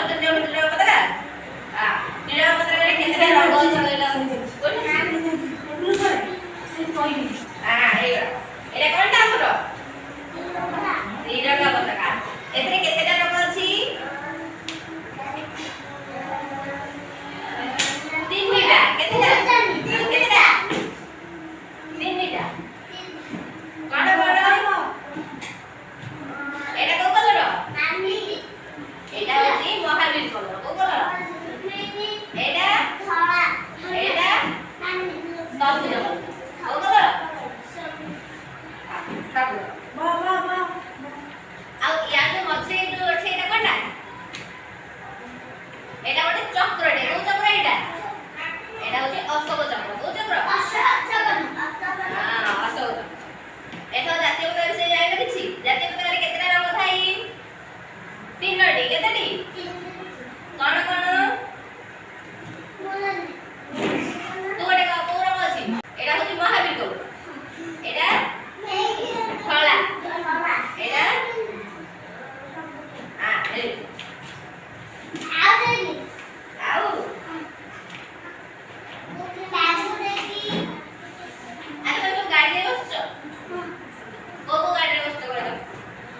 ତ୍ରିରଙ୍ଗ ପତାକା ତ୍ରିରଙ୍ଗ ପତାକାରେ କେତେଟା ରଙ୍ଗ ଅଛି କହିଲ? ଏଇଟା କଣଟା ଆମର? ତ୍ରିରଙ୍ଗ ପତାକା। ଏଥିରେ କେତେଟା ରଙ୍ଗ ଅଛି? ତିନିଟା। କେତେଟା? କେତେଟା? ତିନିଟା। କଣ କଣ? ଏଇଟା କୋଉ କଲର? ଏଇଟା ହଉଛି ମହାବୀର କଲର। କୋଉ କଲର? ଏଇଟା ଧଳା। ଏଇଟା ସବୁଜ କଲର। କୋଉ କଲର? ସବୁଜ। ଆଉ ୟା ଯୋଉ ମଝିରେ ଯୋଉ ଅଛି ଏଇଟା କଣଟା? ଏଇଟା ଗୋଟେ ଚକ୍ରଟେ। କୋଉ ଚକ୍ର ଏଇଟା? ଏଇଟା ହଉଛି ଅଶୋକ ଚକ୍ର। କୋଉ ଚକ୍ର? ଅଶୋକ ଚକ୍ର। ଏଥର ଜାତୀୟ ପତାକା ବିଷୟରେ ଜାଣିଲ କିଛି? ଜାତୀୟ ପତାକାରେ କେତେଟା ରଙ୍ଗ ଥାଏ? ତିନୋଟି। କେତେଟି? କଣ କଣ? ତୁ ଗୋଟେ କହ, କୋଉ ରଙ୍ଗ ଅଛି? ଏଇଟା ହଉଛି ମହାବୀର କଲର। ଏଇଟା ଧଳା। ଏଇଟା ଆଉ ଆରେ ତମେ ଗାଡ଼ିରେ ବସିଛ? କୋଉ ଗାଡ଼ିରେ ବସିଛ କହିଲ?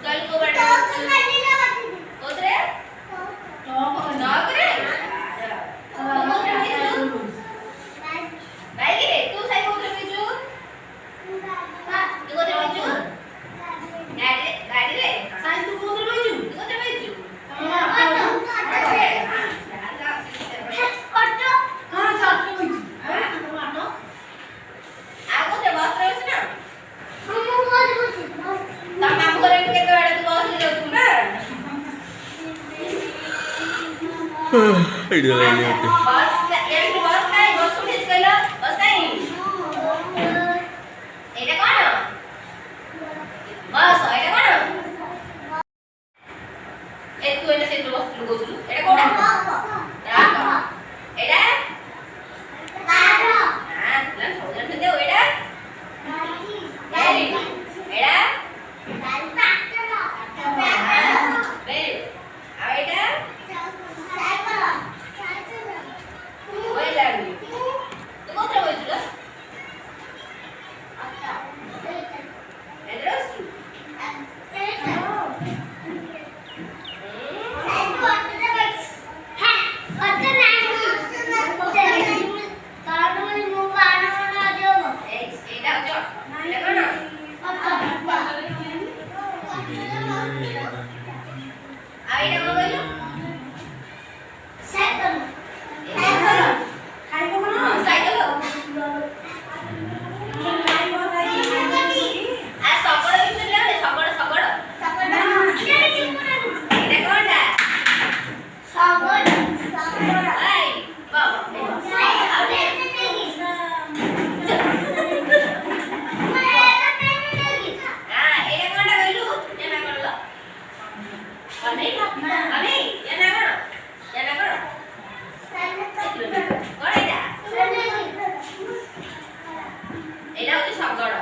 କହିଲ କୋଉ ଗାଡ଼ିରେ ବସିଛ? କୋଉଥିରେ? ଟ୍ରକରେ? କୋଉଥିରେ ବସିଛୁ? ବାଇକରେ? ତୁ ସାଇ କୋଉଥିରେ ବସିଛୁ? ତୁ କୋଉଥିରେ ବସିଛୁ? ଗାଡ଼ିରେ? ଗାଡ଼ିରେ? ସାଇ ତୁ କୋଉଥିରେ ବସିଛୁ? ତୁ କୋଉଥିରେ ବସିଛୁ? Video lainnya itu. ଏଇଟା ହଉଛି ଶଗଡ଼।